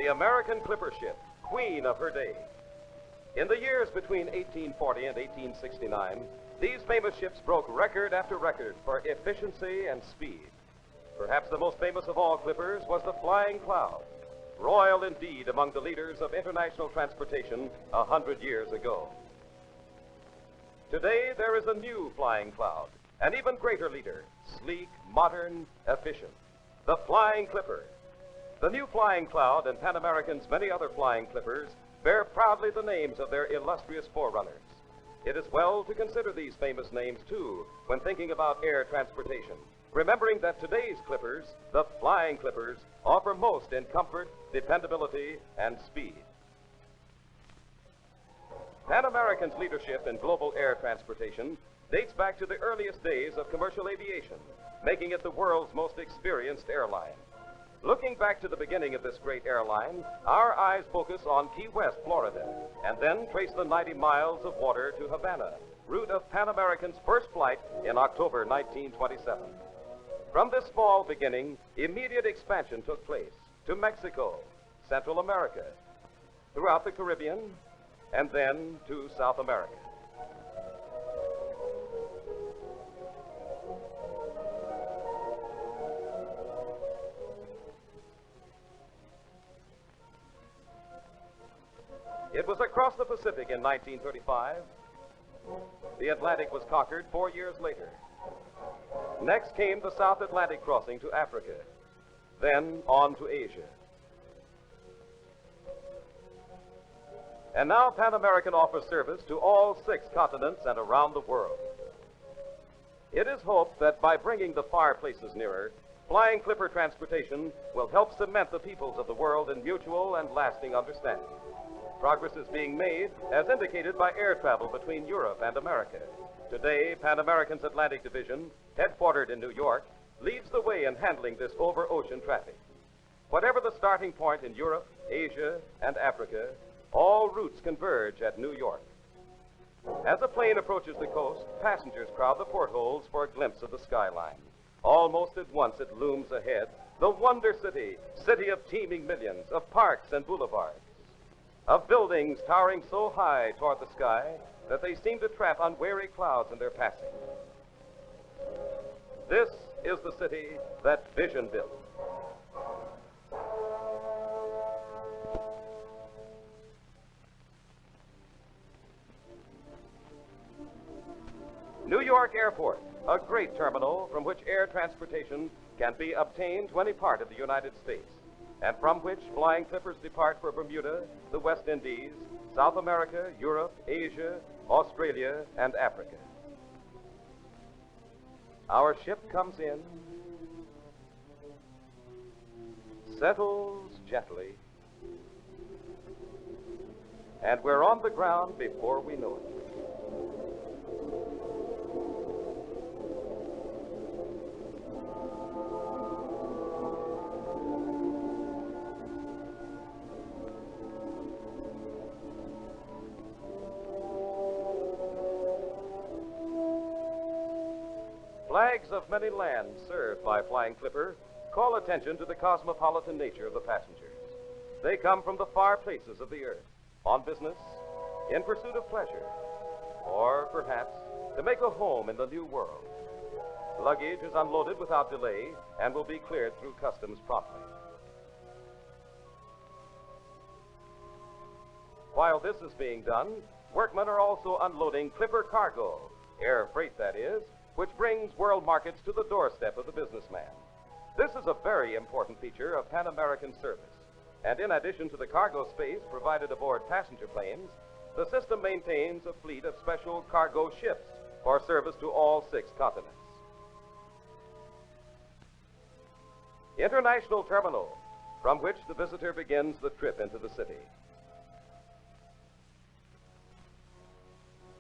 American clipper ship, queen of her day. In the years between 1840 and 1869, these famous ships broke record after record for efficiency and speed. Perhaps the most famous of all clippers was the Flying Cloud, royal indeed among the leaders of international transportation 100 years ago. Today, there is a new Flying Cloud, an even greater leader, sleek, modern, efficient. The Flying Clipper. The new Flying Cloud and Pan American's many other flying clippers bear proudly the names of their illustrious forerunners. It is well to consider these famous names, too, when thinking about air transportation, remembering that today's clippers, the flying clippers, offer most in comfort, dependability, and speed. Pan American's leadership in global air transportation dates back to the earliest days of commercial aviation, making it the world's most experienced airline. Looking back to the beginning of this great airline, our eyes focus on Key West, Florida, and then trace the 90 miles of water to Havana, route of Pan American's first flight in October 1927. From this small beginning, immediate expansion took place to Mexico, Central America, throughout the Caribbean, and then to South America. It was across the Pacific in 1935. The Atlantic was conquered 4 years later. Next came the South Atlantic crossing to Africa, then on to Asia. And now Pan American offers service to all 6 continents and around the world. It is hoped that by bringing the far places nearer, flying clipper transportation will help cement the peoples of the world in mutual and lasting understanding. Progress is being made, as indicated by air travel between Europe and America. Today, Pan American's Atlantic Division, headquartered in New York, leads the way in handling this over-ocean traffic. Whatever the starting point in Europe, Asia, and Africa, all routes converge at New York. As a plane approaches the coast, passengers crowd the portholes for a glimpse of the skyline. Almost at once it looms ahead, the Wonder City, city of teeming millions, of parks and boulevards, of buildings towering so high toward the sky that they seem to trap unwary clouds in their passing. This is the city that Vision built. New York Airport, a great terminal from which air transportation can be obtained to any part of the United States, and from which flying clippers depart for Bermuda, the West Indies, South America, Europe, Asia, Australia, and Africa. Our ship comes in, settles gently, and we're on the ground before we know it. Flags of many lands served by Flying Clipper call attention to the cosmopolitan nature of the passengers. They come from the far places of the earth, on business, in pursuit of pleasure, or perhaps to make a home in the new world. Luggage is unloaded without delay and will be cleared through customs promptly. While this is being done, workmen are also unloading Clipper cargo, air freight that is, which brings world markets to the doorstep of the businessman. This is a very important feature of Pan American service. And in addition to the cargo space provided aboard passenger planes, the system maintains a fleet of special cargo ships for service to all 6 continents. International terminal, from which the visitor begins the trip into the city.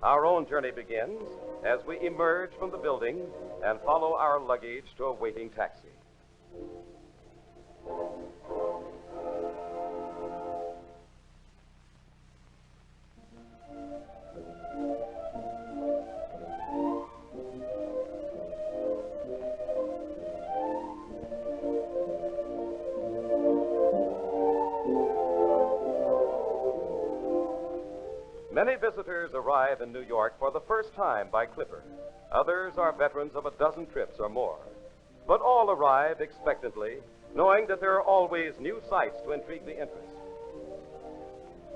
Our own journey begins as we emerge from the building and follow our luggage to a waiting taxi. Many visitors arrive in New York for the first time by clipper. Others are veterans of a dozen trips or more. But all arrive expectantly, knowing that there are always new sights to intrigue the interest.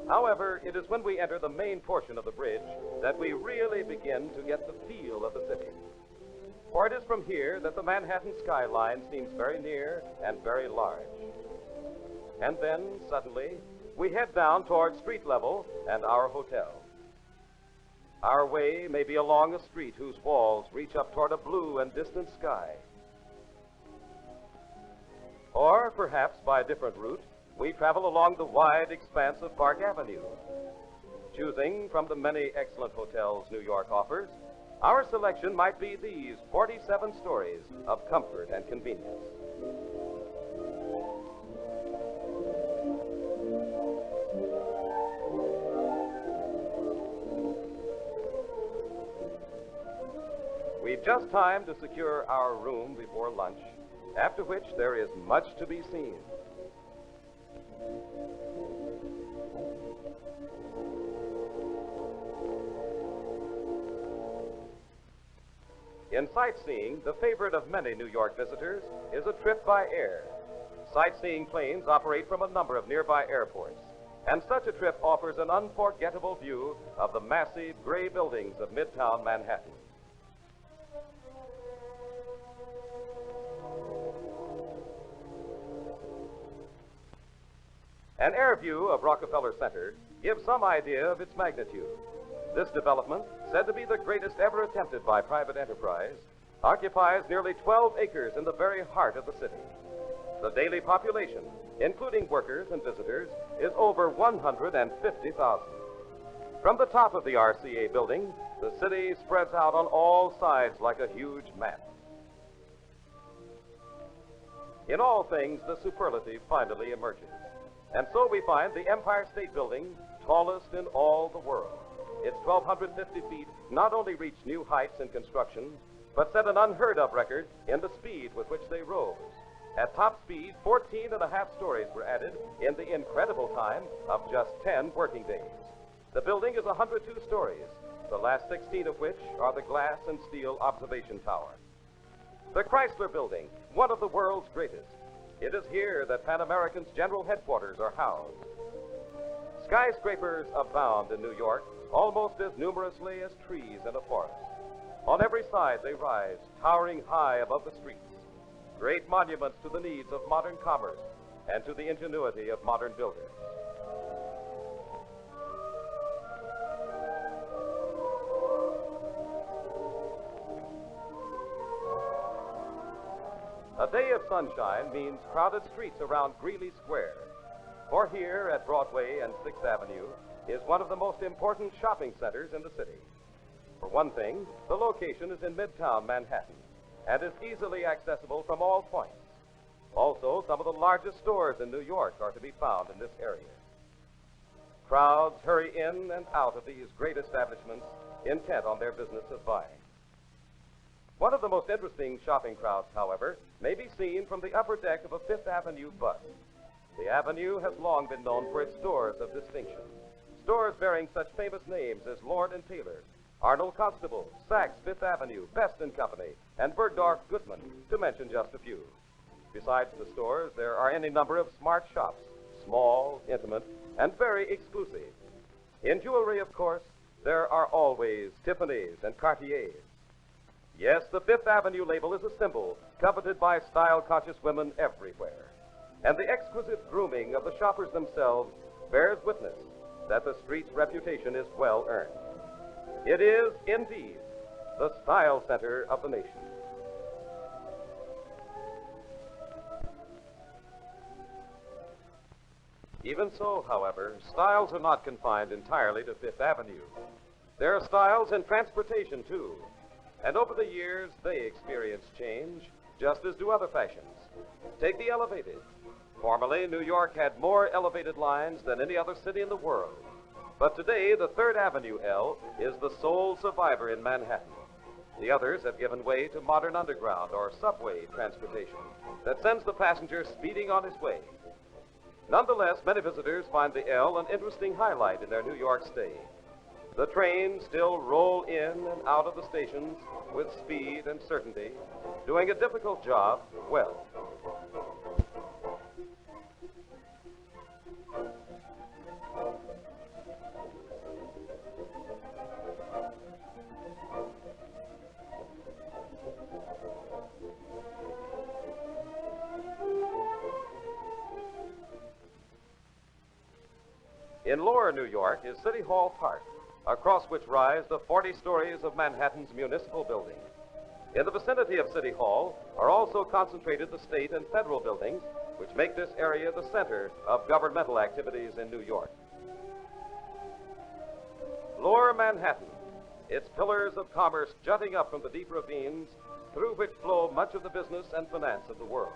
However, it is when we enter the main portion of the bridge that we really begin to get the feel of the city. For it is from here that the Manhattan skyline seems very near and very large. And then, suddenly, we head down toward street level and our hotel. Our way may be along a street whose walls reach up toward a blue and distant sky. Or perhaps by a different route, we travel along the wide expanse of Park Avenue. Choosing from the many excellent hotels New York offers, our selection might be these 47 stories of comfort and convenience. We've just time to secure our room before lunch, after which there is much to be seen. In sightseeing, the favorite of many New York visitors is a trip by air. Sightseeing planes operate from a number of nearby airports, and such a trip offers an unforgettable view of the massive gray buildings of Midtown Manhattan. An air view of Rockefeller Center gives some idea of its magnitude. This development, said to be the greatest ever attempted by private enterprise, occupies nearly 12 acres in the very heart of the city. The daily population, including workers and visitors, is over 150,000. From the top of the RCA building, the city spreads out on all sides like a huge map. In all things, the superlative finally emerges. And so we find the Empire State Building tallest in all the world. Its 1,250 feet not only reached new heights in construction, but set an unheard-of record in the speed with which they rose. At top speed, 14 and a half stories were added in the incredible time of just 10 working days. The building is 102 stories, the last 16 of which are the glass and steel observation tower. The Chrysler Building, one of the world's greatest. It is here that Pan American's general headquarters are housed. Skyscrapers abound in New York, almost as numerously as trees in a forest. On every side they rise, towering high above the streets, great monuments to the needs of modern commerce and to the ingenuity of modern builders. A day of sunshine means crowded streets around Greeley Square. For here at Broadway and 6th Avenue is one of the most important shopping centers in the city. For one thing, the location is in Midtown Manhattan and is easily accessible from all points. Also, some of the largest stores in New York are to be found in this area. Crowds hurry in and out of these great establishments, intent on their business of buying. One of the most interesting shopping crowds, however, may be seen from the upper deck of a Fifth Avenue bus. The avenue has long been known for its stores of distinction. Stores bearing such famous names as Lord & Taylor, Arnold Constable, Saks Fifth Avenue, Best & Company, and Bergdorf Goodman, to mention just a few. Besides the stores, there are any number of smart shops, small, intimate, and very exclusive. In jewelry, of course, there are always Tiffany's and Cartiers. Yes, the Fifth Avenue label is a symbol coveted by style-conscious women everywhere. And the exquisite grooming of the shoppers themselves bears witness that the street's reputation is well earned. It is, indeed, the style center of the nation. Even so, however, styles are not confined entirely to Fifth Avenue. There are styles in transportation, too. And over the years, they experience change, just as do other fashions. Take the elevated. Formerly, New York had more elevated lines than any other city in the world. But today, the Third Avenue L is the sole survivor in Manhattan. The others have given way to modern underground or subway transportation that sends the passenger speeding on his way. Nonetheless, many visitors find the L an interesting highlight in their New York stay. The trains still roll in and out of the stations with speed and certainty, doing a difficult job well. In lower New York is City Hall Park, across which rise the 40 stories of Manhattan's municipal buildings. In the vicinity of City Hall are also concentrated the state and federal buildings, which make this area the center of governmental activities in New York. Lower Manhattan, its pillars of commerce jutting up from the deep ravines through which flow much of the business and finance of the world.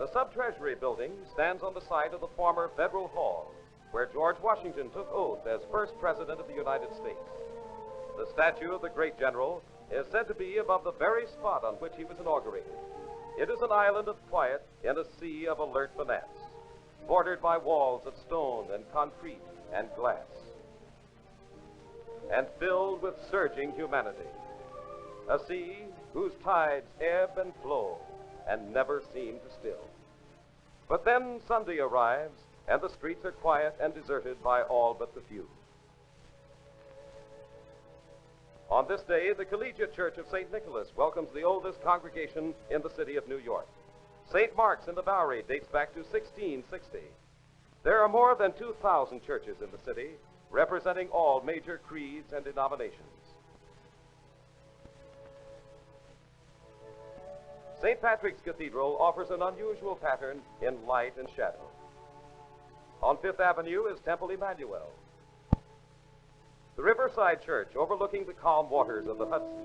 The Sub-Treasury building stands on the site of the former Federal Hall, where George Washington took oath as first President of the United States. The statue of the great general is said to be above the very spot on which he was inaugurated. It is an island of quiet in a sea of alert finance, bordered by walls of stone and concrete and glass, and filled with surging humanity. A sea whose tides ebb and flow and never seem to still. But then Sunday arrives, and the streets are quiet and deserted by all but the few. On this day, the Collegiate Church of St. Nicholas welcomes the oldest congregation in the city of New York. St. Mark's in the Bowery dates back to 1660. There are more than 2,000 churches in the city, representing all major creeds and denominations. St. Patrick's Cathedral offers an unusual pattern in light and shadow. On Fifth Avenue is Temple Emmanuel, the Riverside Church overlooking the calm waters of the Hudson.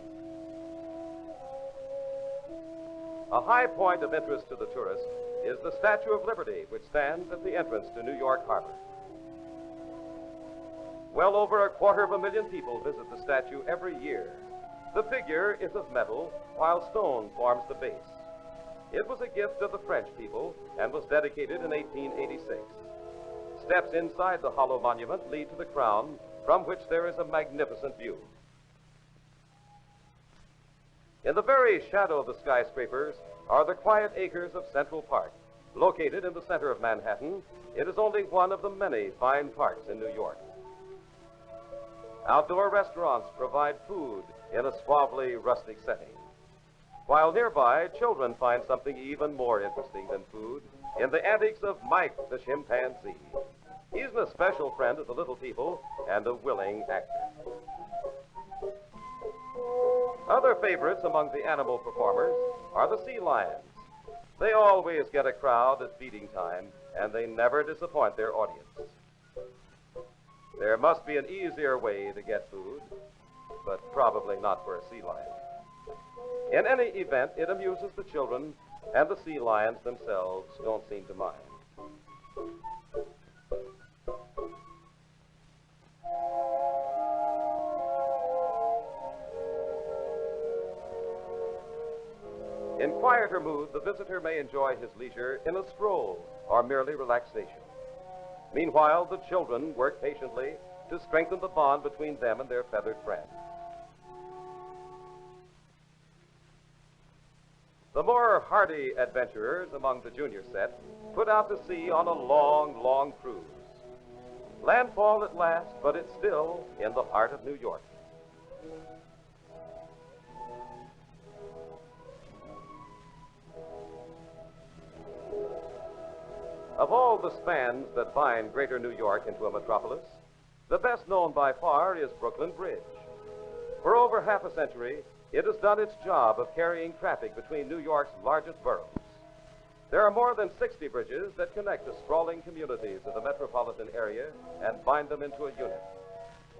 A high point of interest to the tourist is the Statue of Liberty, which stands at the entrance to New York Harbor. Well over 250,000 people visit the statue every year. The figure is of metal, while stone forms the base. It was a gift of the French people and was dedicated in 1886. Steps inside the hollow monument lead to the crown, from which there is a magnificent view. In the very shadow of the skyscrapers are the quiet acres of Central Park. Located in the center of Manhattan, it is only one of the many fine parks in New York. Outdoor restaurants provide food in a suavely rustic setting, while nearby, children find something even more interesting than food in the antics of Mike the chimpanzee. He's an especial friend of the little people and a willing actor. Other favorites among the animal performers are the sea lions. They always get a crowd at feeding time, and they never disappoint their audience. There must be an easier way to get food, but probably not for a sea lion. In any event, it amuses the children, and the sea lions themselves don't seem to mind. In quieter mood, the visitor may enjoy his leisure in a stroll or merely relaxation. Meanwhile, the children work patiently to strengthen the bond between them and their feathered friends. The more hardy adventurers among the junior set put out to sea on a long, long cruise. Landfall at last, but it's still in the heart of New York. Of all the spans that bind greater New York into a metropolis, the best known by far is Brooklyn Bridge. For over half a century, it has done its job of carrying traffic between New York's largest boroughs. There are more than 60 bridges that connect the sprawling communities of the metropolitan area and bind them into a unit.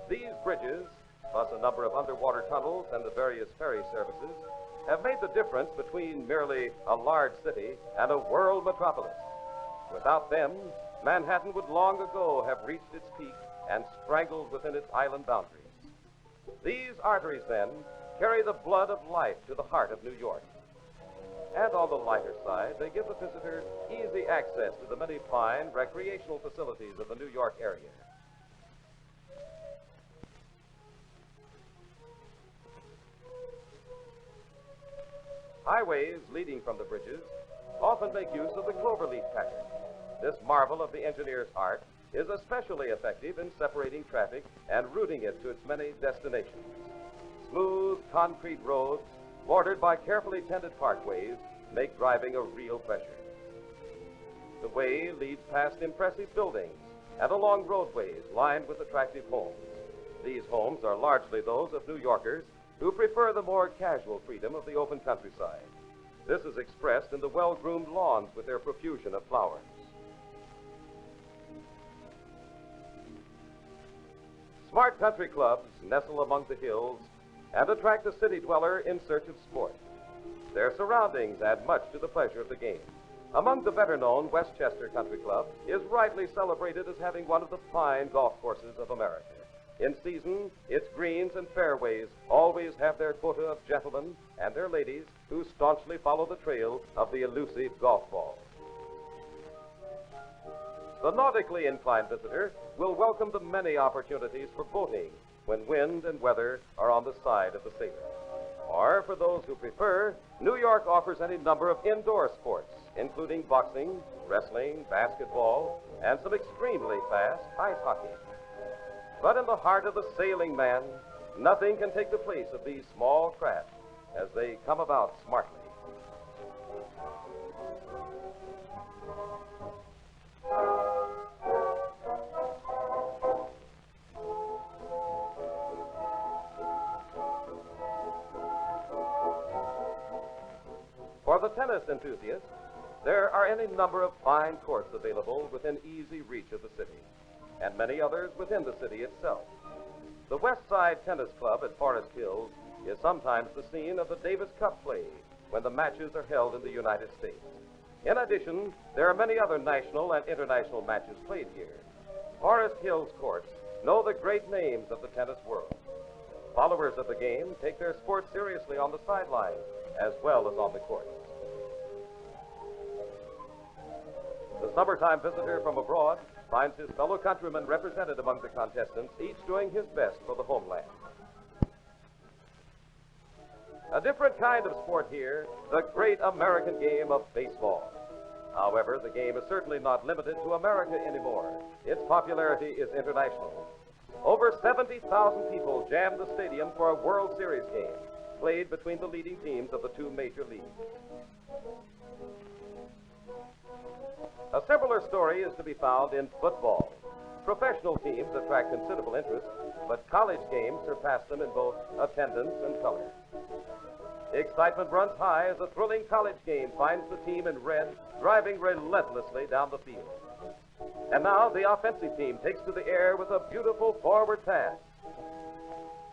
These bridges, plus a number of underwater tunnels and the various ferry services, have made the difference between merely a large city and a world metropolis. Without them, Manhattan would long ago have reached its peak and strangled within its island boundaries. These arteries, then, carry the blood of life to the heart of New York. And on the lighter side, they give the visitor easy access to the many fine recreational facilities of the New York area. Highways leading from the bridges often make use of the cloverleaf pattern. This marvel of the engineer's art is especially effective in separating traffic and routing it to its many destinations. Smooth concrete roads, bordered by carefully tended parkways, make driving a real pleasure. The way leads past impressive buildings and along roadways lined with attractive homes. These homes are largely those of New Yorkers who prefer the more casual freedom of the open countryside. This is expressed in the well-groomed lawns with their profusion of flowers. Smart country clubs nestle among the hills and attract the city dweller in search of sport. Their surroundings add much to the pleasure of the game. Among the better-known, Westchester Country Club is rightly celebrated as having one of the fine golf courses of America. In season, its greens and fairways always have their quota of gentlemen and their ladies who staunchly follow the trail of the elusive golf ball. The nautically inclined visitor will welcome the many opportunities for boating when wind and weather are on the side of the sailor. Or, for those who prefer, New York offers any number of indoor sports, including boxing, wrestling, basketball, and some extremely fast ice hockey. But in the heart of the sailing man, nothing can take the place of these small craft as they come about smartly. For the tennis enthusiast, there are any number of fine courts available within easy reach of the city, and many others within the city itself. The West Side Tennis Club at Forest Hills is sometimes the scene of the Davis Cup play when the matches are held in the United States. In addition, there are many other national and international matches played here. Forest Hills courts know the great names of the tennis world. Followers of the game take their sport seriously on the sidelines as well as on the courts. The summertime visitor from abroad finds his fellow countrymen represented among the contestants, each doing his best for the homeland. A different kind of sport here, the great American game of baseball. However, the game is certainly not limited to America anymore. Its popularity is international. Over 70,000 people jammed the stadium for a World Series game, played between the leading teams of the two major leagues. A similar story is to be found in football. Professional teams attract considerable interest, but college games surpass them in both attendance and color. Excitement runs high as a thrilling college game finds the team in red driving relentlessly down the field. And now the offensive team takes to the air with a beautiful forward pass.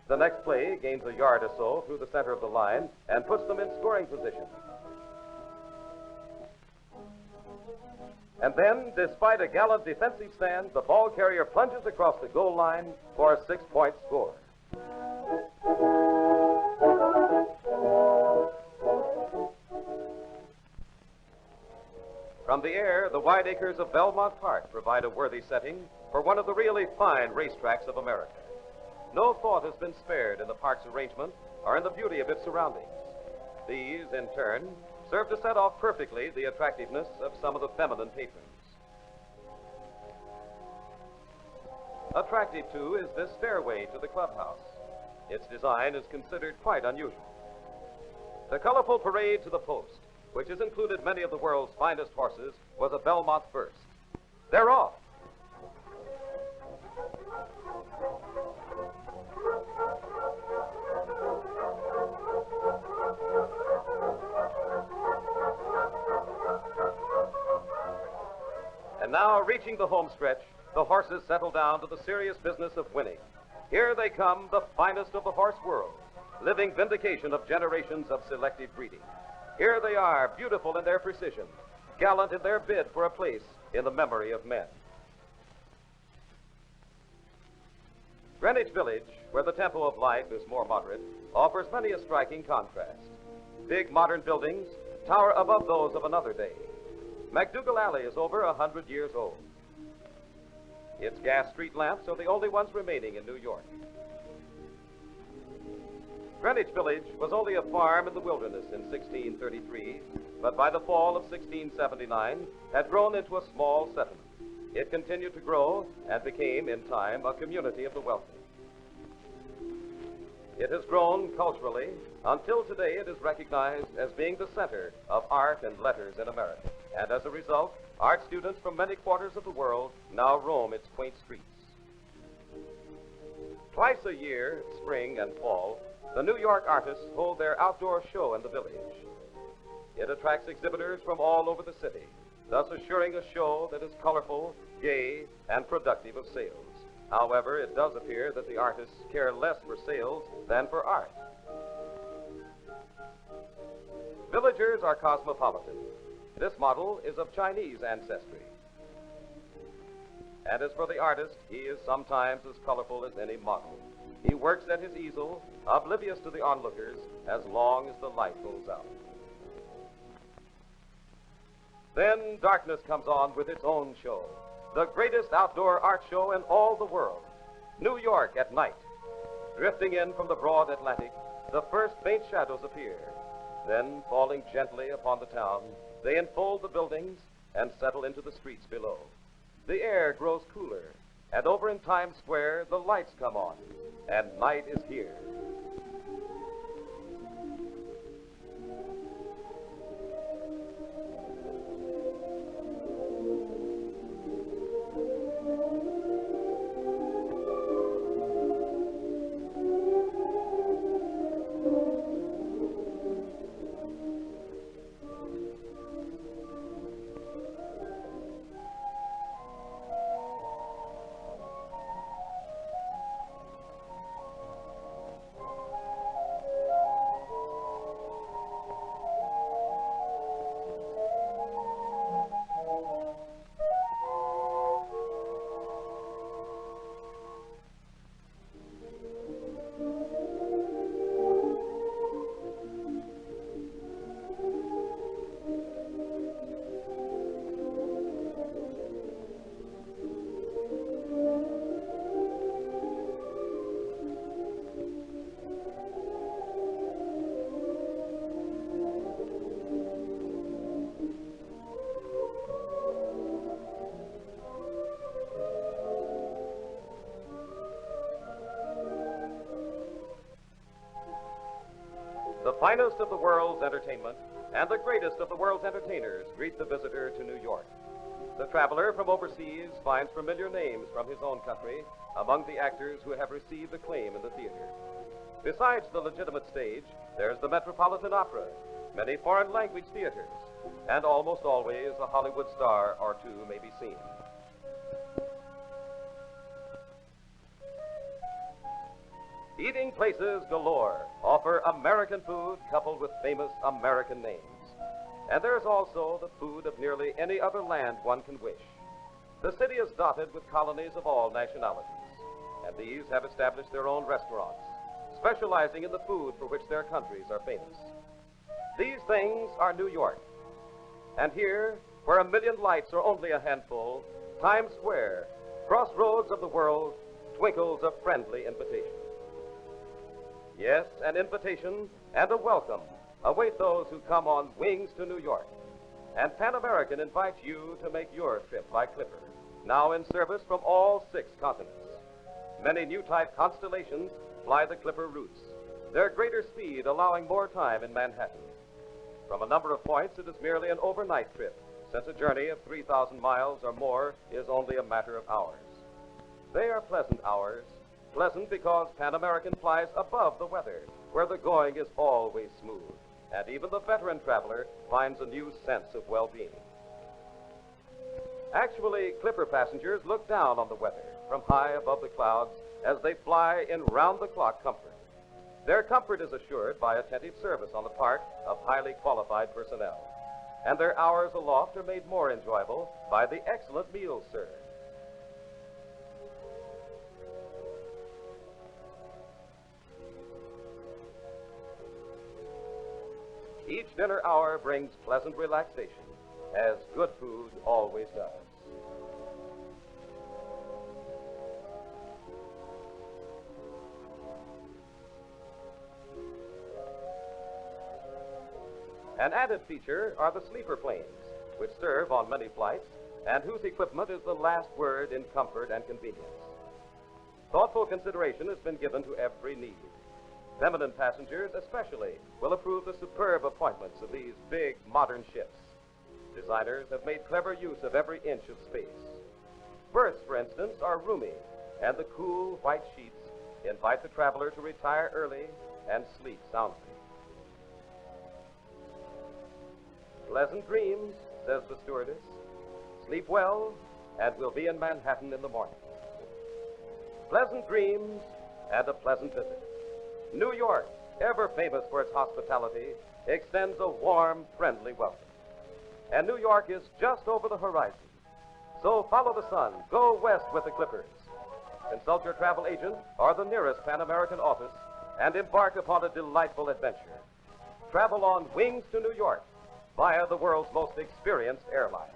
The next play gains a yard or so through the center of the line and puts them in scoring position. And then, despite a gallant defensive stand, the ball carrier plunges across the goal line for a 6-point score. From the air, the wide acres of Belmont Park provide a worthy setting for one of the really fine racetracks of America. No thought has been spared in the park's arrangement or in the beauty of its surroundings. These, in turn, serve to set off perfectly the attractiveness of some of the feminine patrons. Attractive, too, is this stairway to the clubhouse. Its design is considered quite unusual. The colorful parade to the post, which has included many of the world's finest horses, was a Belmont first. They're off. And now, reaching the home stretch, the horses settle down to the serious business of winning. Here they come, the finest of the horse world, living vindication of generations of selective breeding. Here they are, beautiful in their precision, gallant in their bid for a place in the memory of men. Greenwich Village, where the tempo of life is more moderate, offers many a striking contrast. Big modern buildings, tower above those of another day. MacDougal Alley is over 100 years old. Its gas street lamps are the only ones remaining in New York. Greenwich Village was only a farm in the wilderness in 1633, but by the fall of 1679 had grown into a small settlement. It continued to grow and became, in time, a community of the wealthy. It has grown culturally until today it is recognized as being the center of art and letters in America. And as a result, art students from many quarters of the world now roam its quaint streets. Twice a year, spring and fall, the New York artists hold their outdoor show in the village. It attracts exhibitors from all over the city, thus assuring a show that is colorful, gay, and productive of sales. However, it does appear that the artists care less for sales than for art. Villagers are cosmopolitan. This model is of Chinese ancestry. And as for the artist, he is sometimes as colorful as any model. He works at his easel, oblivious to the onlookers, as long as the light goes out. Then darkness comes on with its own show, the greatest outdoor art show in all the world. New York at night. Drifting in from the broad Atlantic, the first faint shadows appear. Then, falling gently upon the town, they enfold the buildings and settle into the streets below. The air grows cooler, and over in Times Square, the lights come on, and night is here. The finest of the world's entertainment and the greatest of the world's entertainers greet the visitor to New York. The traveler from overseas finds familiar names from his own country among the actors who have received acclaim in the theater. Besides the legitimate stage, there's the Metropolitan Opera, many foreign language theaters, and almost always a Hollywood star or two may be seen. Eating places galore offer American food coupled with famous American names. And there's also the food of nearly any other land one can wish. The city is dotted with colonies of all nationalities, and these have established their own restaurants, specializing in the food for which their countries are famous. These things are New York. And here, where a million lights are only a handful, Times Square, crossroads of the world, twinkles a friendly invitation. Yes, an invitation and a welcome await those who come on wings to New York. And Pan American invites you to make your trip by Clipper, now in service from all 6 continents. Many new type Constellations fly the Clipper routes, their greater speed allowing more time in Manhattan. From a number of points, it is merely an overnight trip, since a journey of 3,000 miles or more is only a matter of hours. They are pleasant hours, pleasant because Pan American flies above the weather, where the going is always smooth, and even the veteran traveler finds a new sense of well-being. Actually, Clipper passengers look down on the weather from high above the clouds as they fly in round-the-clock comfort. Their comfort is assured by attentive service on the part of highly qualified personnel, and their hours aloft are made more enjoyable by the excellent meals served. Each dinner hour brings pleasant relaxation, as good food always does. An added feature are the sleeper planes, which serve on many flights and whose equipment is the last word in comfort and convenience. Thoughtful consideration has been given to every need. Feminine passengers especially will approve the superb appointments of these big modern ships. Designers have made clever use of every inch of space. Berths, for instance, are roomy, and the cool white sheets invite the traveler to retire early and sleep soundly. Pleasant dreams, says the stewardess. Sleep well, and we'll be in Manhattan in the morning. Pleasant dreams and a pleasant visit. New York, ever famous for its hospitality, extends a warm, friendly welcome. And New York is just over the horizon. So follow the sun, go west with the Clippers. Consult your travel agent or the nearest Pan American office and embark upon a delightful adventure. Travel on wings to New York via the world's most experienced airline.